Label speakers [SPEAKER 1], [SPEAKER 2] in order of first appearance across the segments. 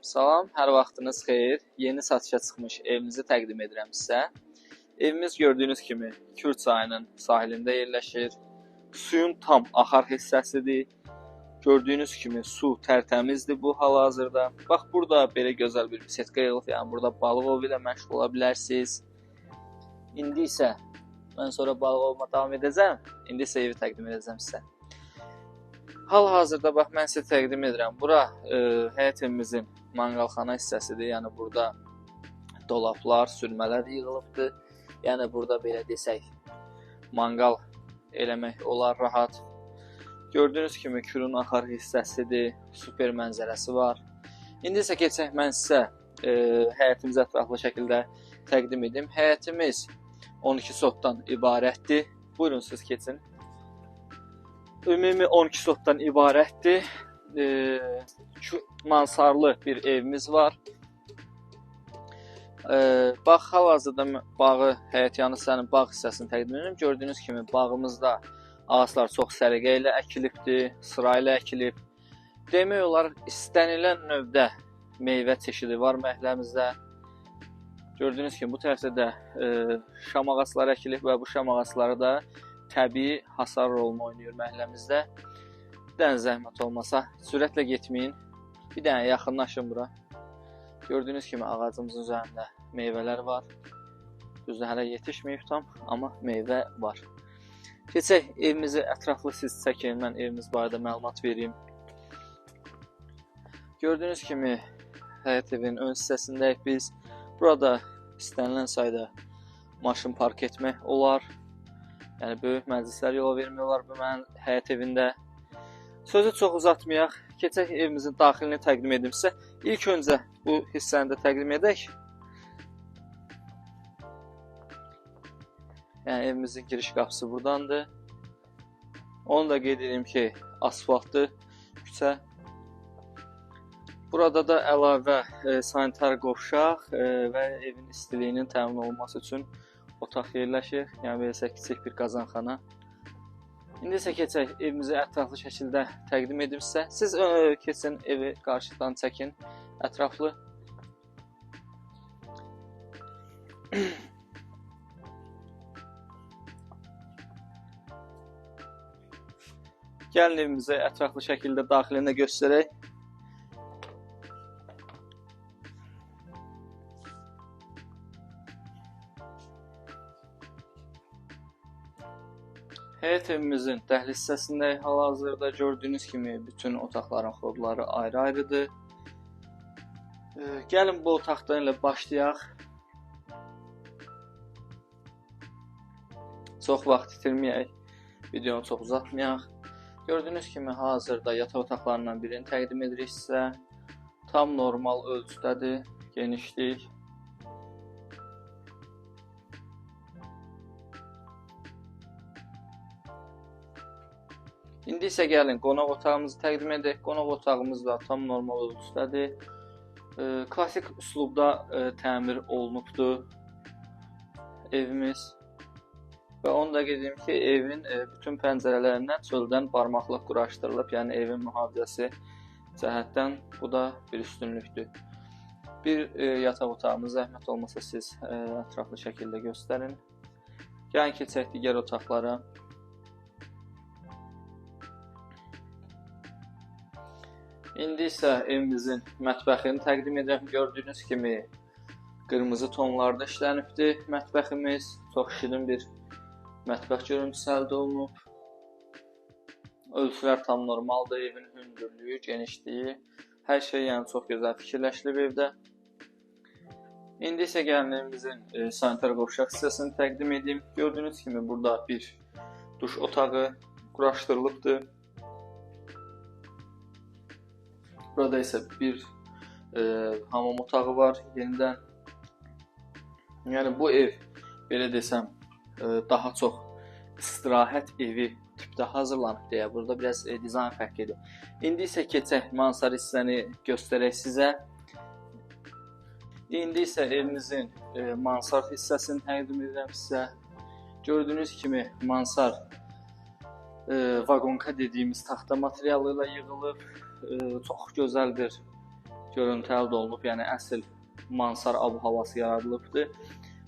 [SPEAKER 1] Salam, hər vaxtınız xeyir. Yeni satışa çıxmış evimizi təqdim edirəm sizə. Evimiz gördüyünüz kimi Kür çayının sahilində yerləşir. Suyun tam axar hissəsidir. Gördüyünüz kimi su tərtəmizdir bu hal-hazırda. Bax, burada belə gözəl bir bisetka yığılıb, yəni burada balıq ovu ilə məşğul ola bilərsiniz. İndi isə mən sonra balıq ovuma davam edəcəm. İndi isə evi təqdim edəcəm sizə. Hal-hazırda bax mən sizə təqdim edirəm. Bura həyət evimizin manqalxana hissəsidir. Yəni burada dolablar, sürmələr yığılıbdır. Yəni burada belə desək, manqal eləmək olar rahat. Gördüyünüz kimi Kürün axar hissəsidir. Super mənzərəsi var. İndi isə keçək mən sizə həyətimizi ətraflı şəkildə təqdim edim. Həyətimiz 12 sotdan ibarətdir. Buyurun siz keçin. Ümumi 12 sotdan ibarətdir. Mansarlı bir evimiz var. Bax, hal-hazırda bağı, həyət yanı sənin bağ hissəsini təqdim edirəm. Gördüyünüz kimi bağımızda ağaclar çox səliqə ilə əkilibdir, sırayla əkilib. Demək olar, istənilən növdə meyvə çeşidi var məhəlləmizdə. Gördüyünüz kimi bu tərəfdə də şam ağacları əkilib və bu şam ağacları da təbii hasar rolunu oynayır məhəlləmizdə. Bir dənə zəhmət olmasa, sürətlə getməyin. Bir dənə yaxınlaşın bura. Gördüyünüz kimi ağacımızın üzərində meyvələr var. Düzdür, hələ yetişməyib tam, amma meyvə var. Keçək, evimizi ətraflı siz çəkin, mən evimiz barədə məlumat vereyim. Gördüyünüz kimi həyət evinin ön hissəsindəyik biz. Burada istənilən sayda maşın park etmək olar. Yəni, böyük məclislər yola vermiyorlar bu həyət evində. Sözü çox uzatmayaq, keçək evimizin daxilini təqdim edim sizə. İlk öncə bu hissəni də təqdim edək. Yəni, evimizin giriş qapısı buradandır. Onu da qeyd edeyim ki, asfaltlı küçə. Burada da əlavə sanitar qovşaq və evin istiliyinin təmin olunması üçün otaq yerləşir. Yəni, belə kiçik bir qazanxana. İndi isə keçək, evimizi ətraflı şəkildə təqdim edim sizə. Siz keçin, evi qarşıdan çəkin, ətraflı. Gəlin evimizi ətraflı şəkildə daxilində göstərək. Həyət evimizin dəhliz hissəsindəyik. Hal-hazırda gördüyünüz kimi bütün otaqların xodları ayrı-ayrıdır. Gəlin bu otaqdan ilə başlayaq. Çox vaxt itirməyək, videonu çox uzatmayaq. Gördüyünüz kimi hazırda yataq otaqlarından birini təqdim edirik sizə. Tam normal ölçüdədir, genişlik. İndi isə gəlin qonaq otağımızı təqdim edək. Qonaq otağımız da tam normal ölçüdədir. Klasik üslubda təmir olunubdur evimiz. Və onu da qeyd edim ki, evin bütün pəncərələrindən çöldən barmaqlıq quraşdırılıb. Yəni evin mühafizəsi cəhətdən bu da bir üstünlükdür. Bir yataq otağımız zəhmət olmasa siz ətraflı şəkildə göstərin. Gəlin keçək digər otaqlara. İndi isə evimizin mətbəxini təqdim edirəm. Gördüyünüz kimi qırmızı tonlarda işlənibdir mətbəximiz. Çox şirin bir mətbəx görüntüsü əldə olunub. Ölçülər tam normaldır. Evin hündürlüyü, genişliyi, hər şey yəni çox gözəl fikirləşilib evdə. İndi isə gəlin evimizin sanitar qovşaq hissəsini təqdim edeyim. Gördüyünüz kimi burada bir duş otağı quraşdırılıbdır. Burada isə bir hamam otağı var yenidən. Yəni bu ev, belə desəm, daha çox istirahət evi tipdə hazırlanıb deyə. Burada biraz dizayn fərqidir. İndi isə keçək mansar hissəni göstərək sizə. İndi isə evimizin mansar hissəsini təqdim edirəm sizə. Gördüyünüz kimi mansar vaqonka dediyimiz taxta materialı ilə yığılıb. Çox gözəl bir görüntü əldə olunub, yəni əsl Mansar ab-havası yaradılıbdır.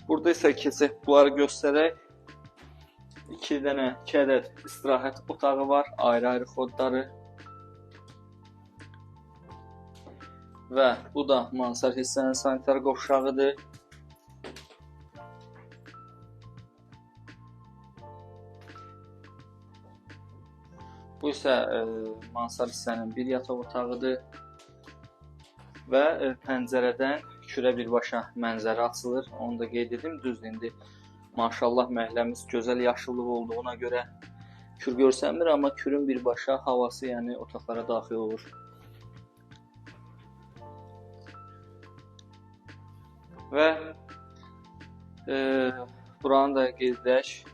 [SPEAKER 1] Burada isə keçək bunları göstərək. 2 ədəd istirahət otağı var, ayrı-ayrı xodları. Və bu da Mansar hissənin sanitar qovşağıdır. Bu isə Mansar hissənin bir yataq otağıdır. Və pəncərədən kürə birbaşa mənzərə açılır. Onu da qeyd edim. Düzdür, indi maşallah məhəlləmiz gözəl yaşıllıq olduğuna görə kür görsənmir, amma kürün birbaşa havası, yəni otaqlara daxil olur. Və buranı da qeyd edək.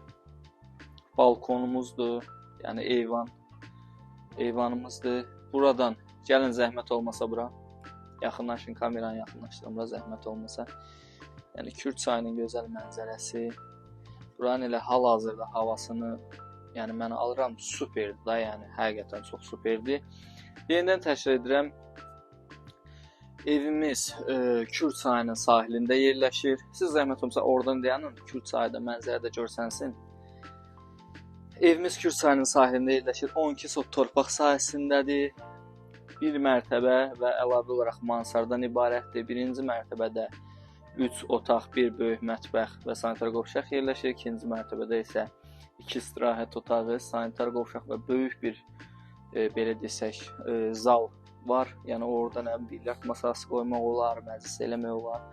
[SPEAKER 1] Balkonumuzdur, yəni eyvanımızdır. Buradan gəlin, zəhmət olmasa bura. Yaxınlaşın, kameranı yaxınlaşdırın, bura zəhmət olmasa. Yəni Kür çayının gözəl mənzərəsi. Buranın elə hal-hazırda havasını, yəni mən alıram, superdir da, yəni həqiqətən çox superdir. Yenidən təkrar edirəm. Evimiz Kür çayının sahilində yerləşir. Siz zəhmət olmasa oradan dayanın, Kür çayda mənzərədə görsənsin. Evimiz Kür çayının sahilində yerləşir. 12 sot torpaq sahəsindədir. Bir mərtəbə və əlavə olaraq mansardan ibarətdir. Birinci mərtəbədə 3 otaq, 1 böyük mətbəx və sanitar qovşaq yerləşir. İkinci mərtəbədə isə 2 istirahət otağı, sanitar qovşaq və böyük bir belə desək zal var. Yəni orada nə bilyard masası qoymaq olar, məclis eləmək olar.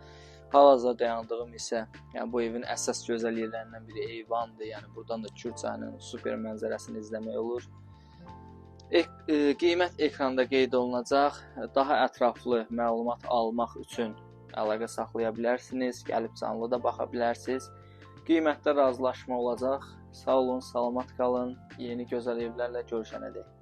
[SPEAKER 1] Hal-hazırda dayandığım isə, yəni bu evin əsas gözəl yerlərindən biri eyvandır. Yəni buradan da Kür çayının super mənzərəsini izləmək olur. Qiymət ekranda qeyd olunacaq. Daha ətraflı məlumat almaq üçün əlaqə saxlaya bilərsiniz. Gəlib canlı da baxa bilərsiniz. Qiymətdə razılaşma olacaq. Sağ olun, salamat qalın. Yeni gözəl evlərlə görüşənədək.